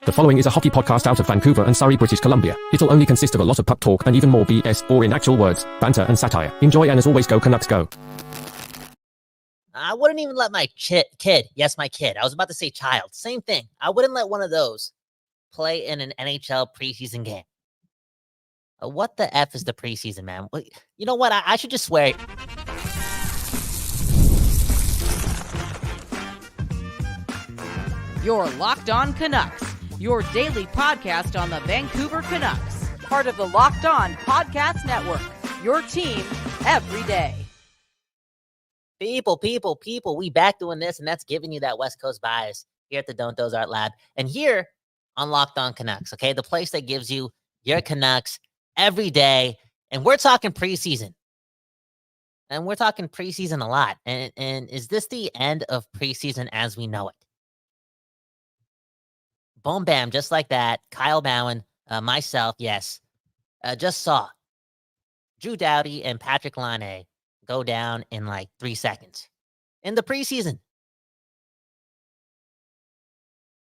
The following is a hockey podcast out of Vancouver and Surrey, British Columbia. It'll only consist of a lot of puck talk and even more BS, or in actual words, banter and satire. Enjoy, and as always, go Canucks, go. I wouldn't even let my kid, yes, my kid, I was about to say child, same thing. I wouldn't let one of those play in an NHL preseason game. What the F is the preseason, man? You know what? I should just swear. You're Locked On Canucks, your daily podcast on the Vancouver Canucks, part of the Locked On Podcast Network, your team every day. People, we back doing this, and that's giving you that West Coast bias here at the Don't Doze Art Lab. And here on Locked On Canucks, okay, the place that gives you your Canucks every day. And we're talking preseason. And we're talking preseason a lot. And is this the end of preseason as we know it? Boom, bam, just like that. Kyle Bowen, myself, yes, just saw Drew Doughty and Patrick Laine go down in like 3 seconds in the preseason.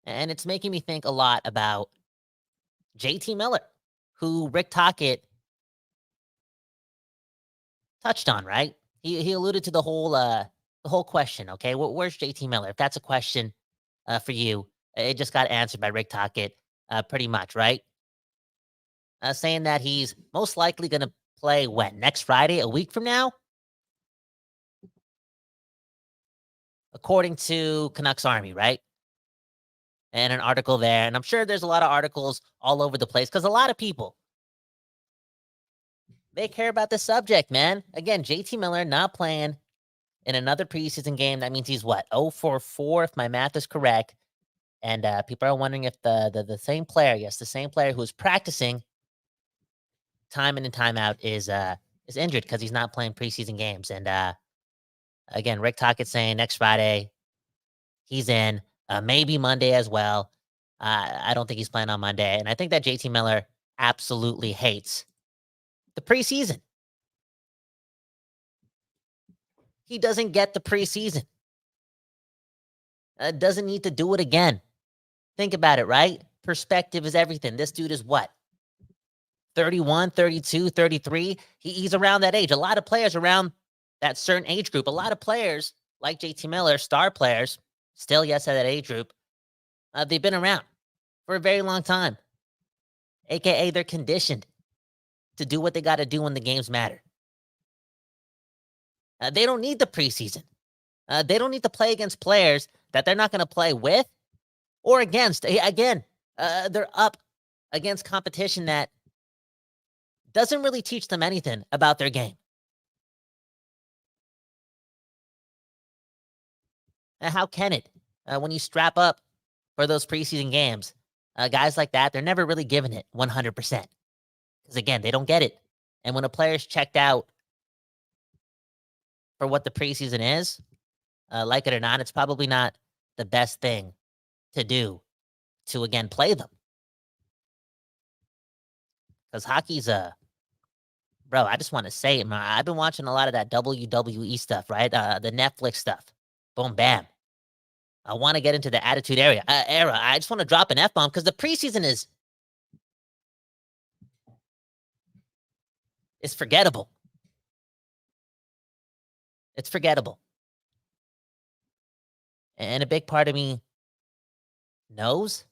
And it's making me think a lot about JT Miller, who Rick Tocchet touched on, right? He alluded to the whole question, okay? Where's JT Miller? If that's a question for you, it just got answered by Rick Tocchet pretty much, right? Saying that he's most likely going to play when? Next Friday, a week from now? According to Canucks Army, right? And an article there. And I'm sure there's a lot of articles all over the place because a lot of people, they care about the subject, man. Again, JT Miller not playing in another preseason game. That means he's what? 0-4-4, if my math is correct. And people are wondering if the same player, yes, the same player who's practicing time in and time out is injured because he's not playing preseason games. And again, Rick Tocchet saying next Friday he's in, maybe Monday as well. I don't think he's playing on Monday. And I think that JT Miller absolutely hates the preseason. He doesn't get the preseason. Doesn't need to do it again. Think about it, right? Perspective is everything. This dude is what? 31, 32, 33. He's around that age. A lot of players around that certain age group. A lot of players like JT Miller, star players, still yes at that age group, they've been around for a very long time. AKA they're conditioned to do what they got to do when the games matter. They don't need the preseason. They don't need to play against players that they're not going to play with or against. Again, they're up against competition that doesn't really teach them anything about their game. How can it? When you strap up for those preseason games, guys like that, they're never really giving it 100%. Because again, they don't get it. And when a player's checked out for what the preseason is, like it or not, it's probably not the best thing to do to, again, play them. Because hockey's bro, I just want to say it, man. I've been watching a lot of that WWE stuff, right? The Netflix stuff. Boom, bam. I want to get into the attitude era. I just want to drop an F-bomb because the preseason is forgettable. It's forgettable. And a big part of me knows,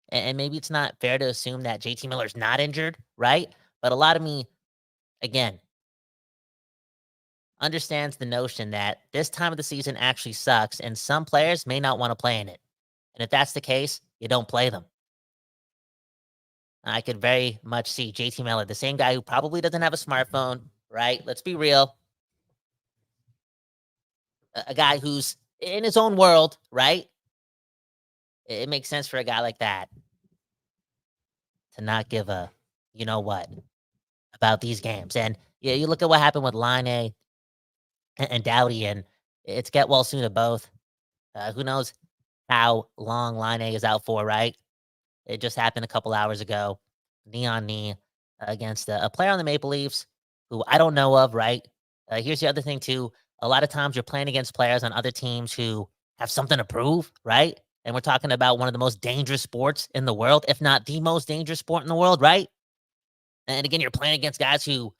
and maybe it's not fair to assume that JT Miller's not injured, right? But a lot of me, again, understands the notion that this time of the season actually sucks, and some players may not want to play in it. And if that's the case, you don't play them. I could very much see JT Miller, the same guy who probably doesn't have a smartphone, right? Let's be real. A guy who's in his own world, right? It makes sense for a guy like that to not give a, you know what, about these games. And yeah, you look at what happened with Laine and Doughty, and it's get well soon to both. Who knows how long Laine is out for, right? It just happened a couple hours ago, knee on knee against a player on the Maple Leafs who I don't know of, right? Here's the other thing, too. A lot of times you're playing against players on other teams who have something to prove, right? And we're talking about one of the most dangerous sports in the world, if not the most dangerous sport in the world, right? And again, you're playing against guys who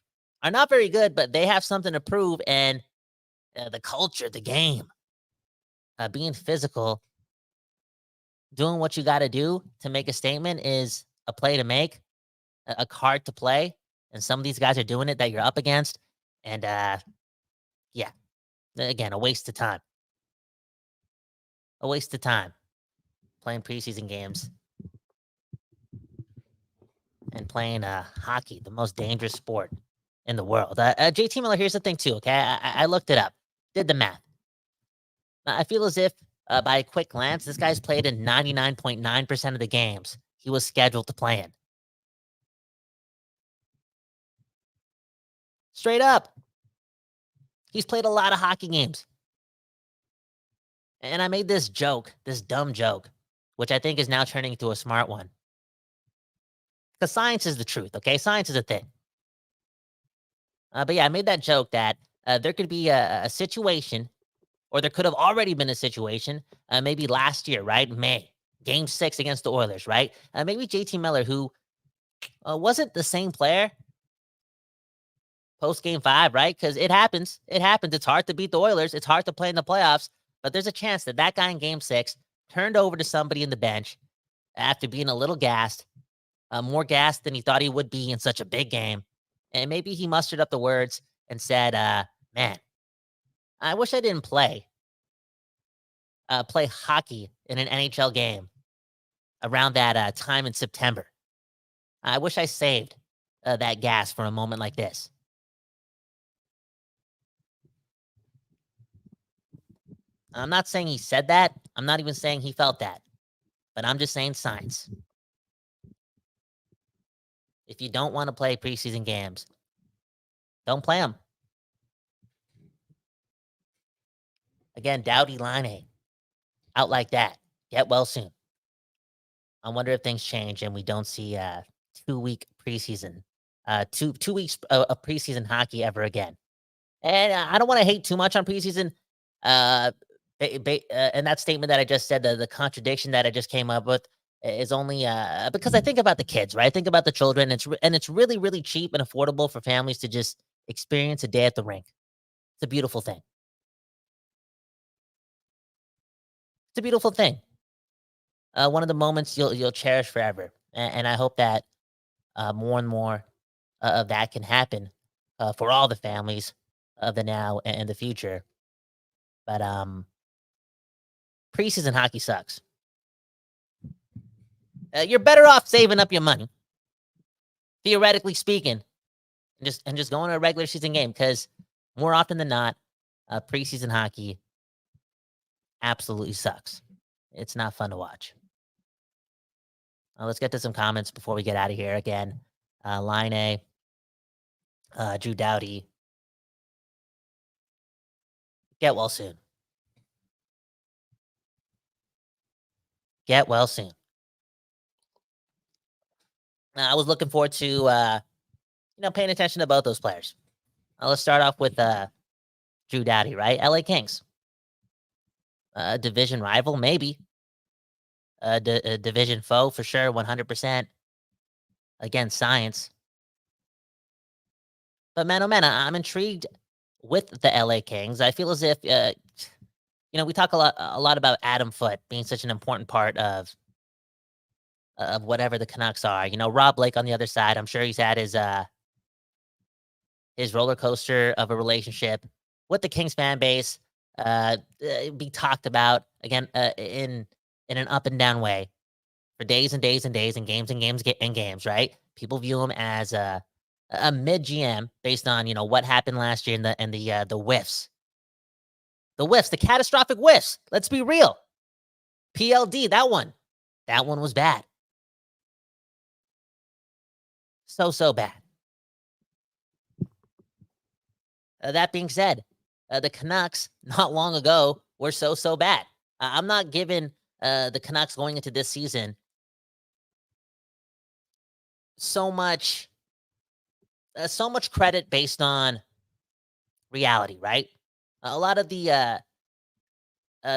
are not very good, but they have something to prove. And the culture, the game, being physical, doing what you got to do to make a statement is a play to make, a card to play. And some of these guys are doing it that you're up against. And yeah, again, a waste of time. A waste of time playing preseason games and playing hockey, the most dangerous sport in the world. JT Miller, here's the thing too, okay? I looked it up, did the math. I feel as if by a quick glance, this guy's played in 99.9% of the games he was scheduled to play in. Straight up. He's played a lot of hockey games. And I made this joke, this dumb joke, which I think is now turning into a smart one. Because science is the truth, okay? Science is a thing. But yeah, I made that joke that there could be a situation, or there could have already been a situation, maybe last year, right? May, Game 6 against the Oilers, right? Maybe JT Miller, who wasn't the same player post Game 5, right? Because it happens. It happens. It's hard to beat the Oilers. It's hard to play in the playoffs. But there's a chance that that guy in Game 6 turned over to somebody in the bench after being a little gassed, more gassed than he thought he would be in such a big game. And maybe he mustered up the words and said, man, I wish I didn't play hockey in an NHL game around that time in September. I wish I saved that gas for a moment like this. I'm not saying he said that. I'm not even saying he felt that. But I'm just saying science. If you don't want to play preseason games, don't play them. Again, Doughty Line out like that. Get well soon. I wonder if things change and we don't see 2-week preseason, 2 weeks of preseason hockey ever again. And I don't want to hate too much on preseason. And that statement that I just said, the contradiction that I just came up with is only because I think about the kids, right? I think about the children. It's really, really cheap and affordable for families to just experience a day at the rink. It's a beautiful thing. It's a beautiful thing. One of the moments you'll cherish forever. And I hope that more and more of that can happen for all the families of the now and the future. But preseason hockey sucks. You're better off saving up your money, theoretically speaking, and just going to a regular season game, because more often than not, preseason hockey absolutely sucks. It's not fun to watch. Let's get to some comments before we get out of here. Again, Line A, Drew Doughty. Get well soon. Get well soon. I was looking forward to, paying attention to both those players. Let's start off with Drew Doughty, right? LA Kings. Division rival, maybe. Division foe, for sure, 100%. Again, science. But man, oh man, I'm intrigued with the LA Kings. I feel as if, we talk a lot about Adam Foote being such an important part of whatever the Canucks are. Rob Blake on the other side, I'm sure he's had his roller coaster of a relationship with the Kings fan base. Be talked about again in an up and down way for days and days and days, and games and games and games. Right? People view him as a mid GM based on what happened last year and the whiffs, the catastrophic whiffs. Let's be real. PLD, that one was bad. So bad. That being said, the Canucks not long ago were so bad. I'm not giving the Canucks going into this season so much credit based on reality, right? A lot of the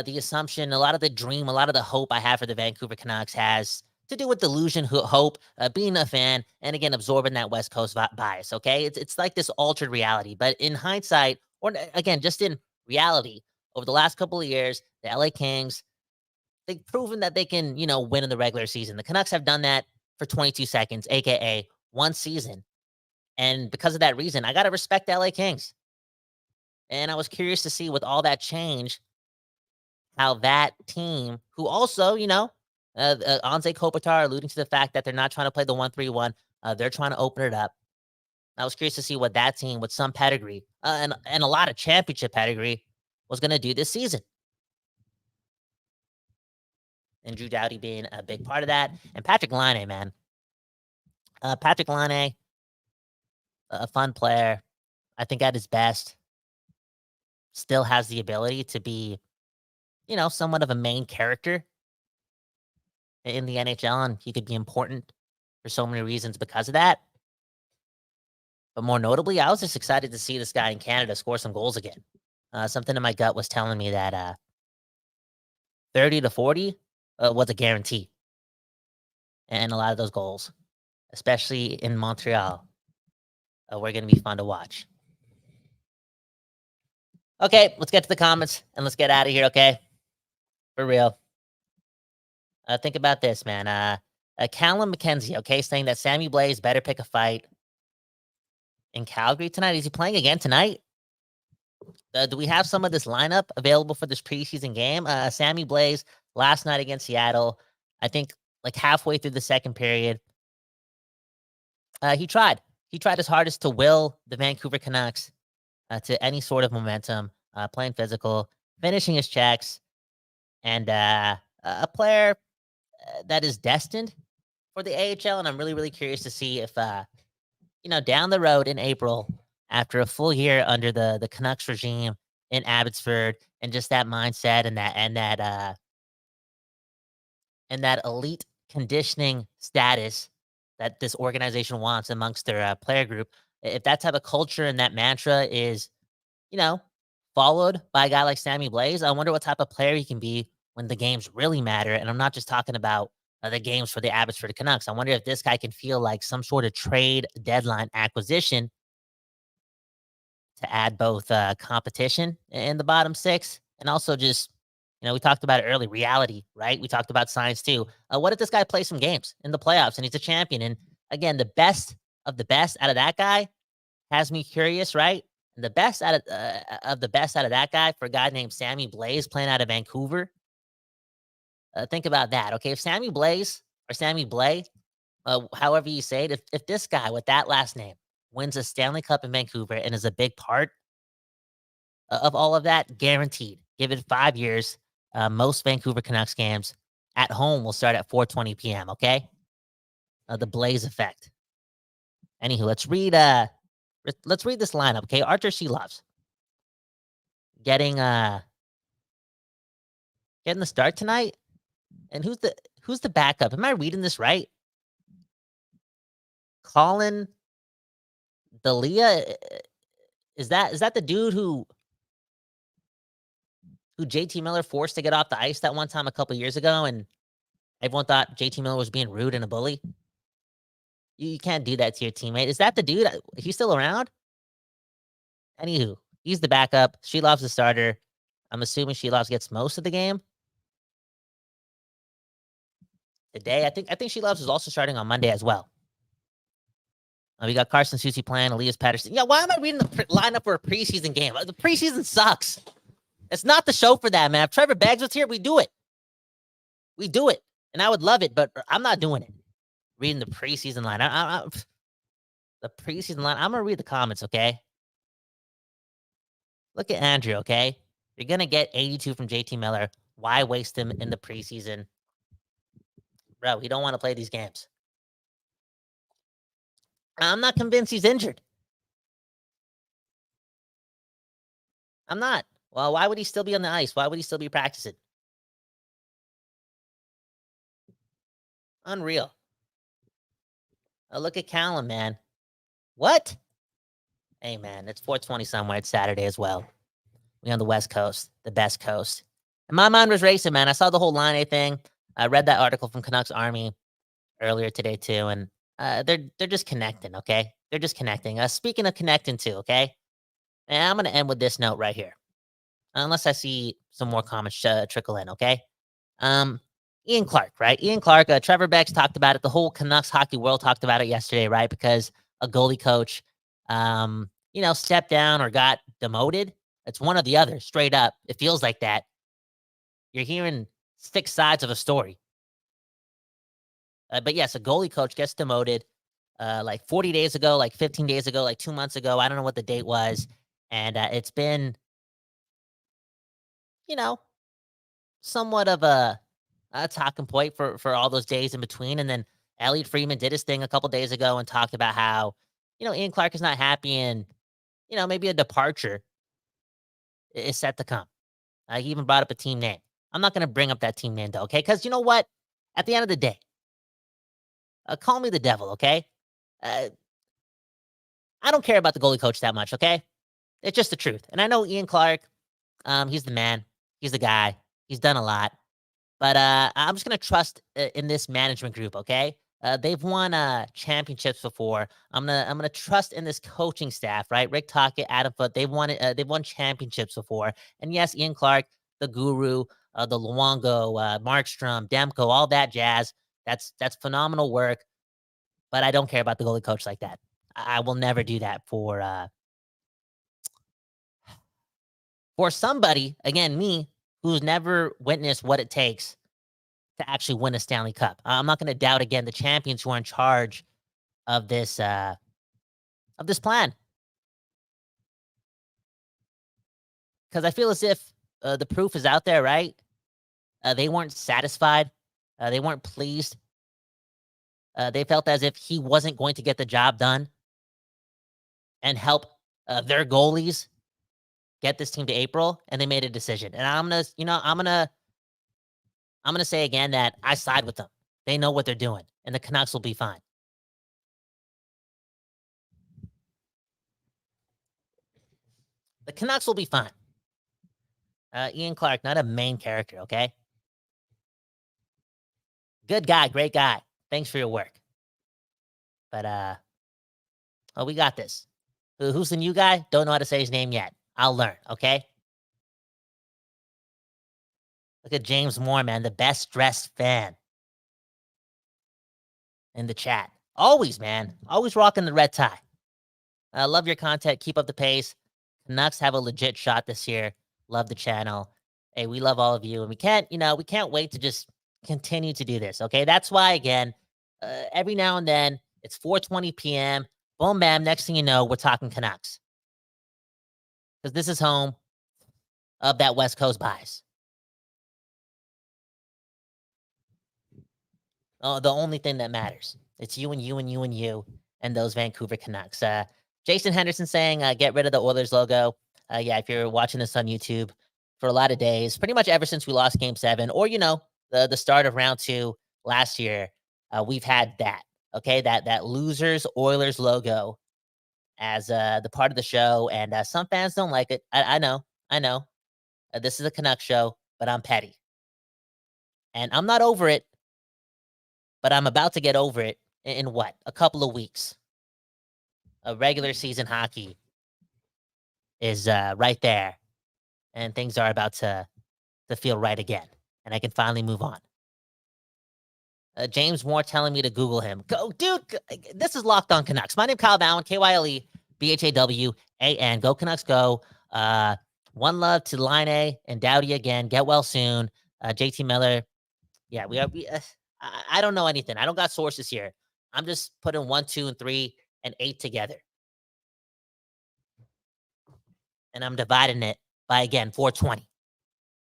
the assumption, a lot of the dream, a lot of the hope I have for the Vancouver Canucks has to do with delusion, hope, being a fan, and again, absorbing that West Coast bias, okay? It's like this altered reality. But in hindsight, or again, just in reality, over the last couple of years, the LA Kings, they've proven that they can, win in the regular season. The Canucks have done that for 22 seconds, aka one season. And because of that reason, I got to respect the LA Kings. And I was curious to see with all that change, how that team, who also, Anze Kopitar alluding to the fact that they're not trying to play the 1-3-1, they're trying to open it up. I was curious to see what that team with some pedigree and a lot of championship pedigree was going to do this season. And Drew Doughty being a big part of that. And Patrick Laine, man. Patrick Laine, a fun player. I think at his best, still has the ability to be, somewhat of a main character in the NHL, and he could be important for so many reasons because of that. But more notably, I was just excited to see this guy in Canada score some goals again. Something in my gut was telling me that 30 to 40 was a guarantee. And a lot of those goals, especially in Montreal, were going to be fun to watch. Okay, let's get to the comments and let's get out of here, okay? For real. Think about this, man. Callum McKenzie, okay, saying that Sammy Blais better pick a fight in Calgary tonight. Is he playing again tonight? Do we have some of this lineup available for this preseason game? Sammy Blais last night against Seattle, I think like halfway through the second period, he tried. He tried his hardest to will the Vancouver Canucks to any sort of momentum, playing physical, finishing his checks, and a player that is destined for the AHL. And I'm really, really curious to see if, down the road in April, after a full year under the Canucks regime in Abbotsford, and just that mindset and that elite conditioning status that this organization wants amongst their player group, if that type of culture and that mantra is, followed by a guy like Sammy Blais, I wonder what type of player he can be when the games really matter. And I'm not just talking about the games for the Abbotsford Canucks. I wonder if this guy can feel like some sort of trade deadline acquisition to add both competition in the bottom six and also just, we talked about it early, reality, right? We talked about science too. What if this guy plays some games in the playoffs and he's a champion? And again, the best of the best out of that guy has me curious, right? And the best out of the best out of that guy for a guy named Sammy Blais playing out of Vancouver. Think about that, okay? If Sammy Blais or Sammy Blais, however you say it, if this guy with that last name wins a Stanley Cup in Vancouver and is a big part of all of that, guaranteed. Give it 5 years. Most Vancouver Canucks games at home will start at 4:20 p.m., okay? The Blais effect. Anywho, let's read this lineup, okay? Archer Shelovs getting the start tonight. And who's the backup? Am I reading this right? Colin Delia, is that the dude who JT Miller forced to get off the ice that one time a couple years ago, and everyone thought JT Miller was being rude and a bully? You can't do that to your teammate. Is that the dude? He's still around? Anywho, he's the backup. Shelov's the starter. I'm assuming Shelovs gets most of the game today. I think Shelovs is also starting on Monday as well. We got Carson Soucy playing, Elias Patterson. Yeah, why am I reading the lineup for a preseason game? The preseason sucks. It's not the show for that, man. If Trevor Baggs was here, we do it. We do it. And I would love it, but I'm not doing it. Reading the preseason line. The preseason line. I'm going to read the comments, okay? Look at Andrew, okay? You're going to get 82 from JT Miller. Why waste him in the preseason? Bro, we don't want to play these games. I'm not convinced he's injured. I'm not. Well, why would he still be on the ice? Why would he still be practicing? Unreal. Look at Callum, man. What? Hey, man, it's 4:20 somewhere. It's Saturday as well. We on the West Coast, the best coast. And my mind was racing, man. I saw the whole Line thing. I read that article from Canucks Army earlier today too, and they're just connecting, okay? They're just connecting. Speaking of connecting too, okay? And I'm gonna end with this note right here, unless I see some more comments trickle in, okay? Ian Clark, right? Ian Clark, Trevor Becks talked about it. The whole Canucks hockey world talked about it yesterday, right? Because a goalie coach, stepped down or got demoted. It's one or the other, straight up. It feels like that. You're hearing 6 sides of a story. But yes, a goalie coach gets demoted like 40 days ago, like 15 days ago, like 2 months ago. I don't know what the date was. And it's been, somewhat of a talking point for all those days in between. And then Elliot Friedman did his thing a couple days ago and talked about how, Ian Clark is not happy and, maybe a departure is set to come. He even brought up a team name. I'm not going to bring up that team name, though, okay? Because you know what? At the end of the day, call me the devil, okay? I don't care about the goalie coach that much, okay? It's just the truth. And I know Ian Clark, he's the man. He's the guy. He's done a lot. But I'm just going to trust in this management group, okay? They've won championships before. I'm gonna trust in this coaching staff, right? Rick Tocchet, Adam Foote, they've won championships before. And yes, Ian Clark, the guru, the Luongo, Markstrom, Demko, all that jazz. That's phenomenal work. But I don't care about the goalie coach like that. I will never do that for somebody, again, me, who's never witnessed what it takes to actually win a Stanley Cup. I'm not going to doubt again the champions who are in charge of this plan. Because I feel as if the proof is out there, right? They weren't satisfied. They weren't pleased. They felt as if he wasn't going to get the job done and help their goalies get this team to April, and they made a decision. And I'm gonna say again that I side with them. They know what they're doing, and the Canucks will be fine. The Canucks will be fine. Ian Clark, not a main character, okay? Good guy, great guy. Thanks for your work. But, we got this. Who's the new guy? Don't know how to say his name yet. I'll learn, okay? Look at James Moore, man, the best dressed fan in the chat. Always, man. Always rocking the red tie. I love your content. Keep up the pace. Canucks have a legit shot this year. Love the channel. Hey, we love all of you. And we can't wait to just continue to do this, okay? That's why, again, every now and then, it's 4:20 p.m. Boom, bam. Next thing you know, we're talking Canucks. Because this is home of that West Coast bias. Oh, the only thing that matters. It's you and you and you and you and those Vancouver Canucks. Jason Henderson saying, get rid of the Oilers logo. Yeah, if you're watching this on YouTube for a lot of days, pretty much ever since we lost Game 7 or, the start of round 2 last year, we've had that, okay? That losers Oilers logo as the part of the show. And some fans don't like it. I know. This is a Canucks show, but I'm petty. And I'm not over it, but I'm about to get over it in what? A couple of weeks. A regular season hockey is right there, and things are about to feel right again, and I can finally move on. James Moore telling me to Google him. Go, dude, this is Locked On Canucks. My name is Kyle Bowen, Kyle Bawan. Go Canucks, go. One love to Line and Dowdy again. Get well soon. JT Miller. Yeah, I don't know anything. I don't got sources here. I'm just putting 1, 2, and 3, and 8 together. And I'm dividing it by, again, 420.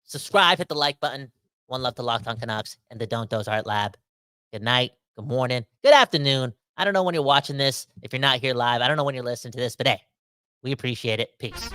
Subscribe, hit the like button. One love to Locked On Canucks and the Don't Doze Art Lab. Good night, good morning, good afternoon. I don't know when you're watching this. If you're not here live, I don't know when you're listening to this, but hey, we appreciate it. Peace.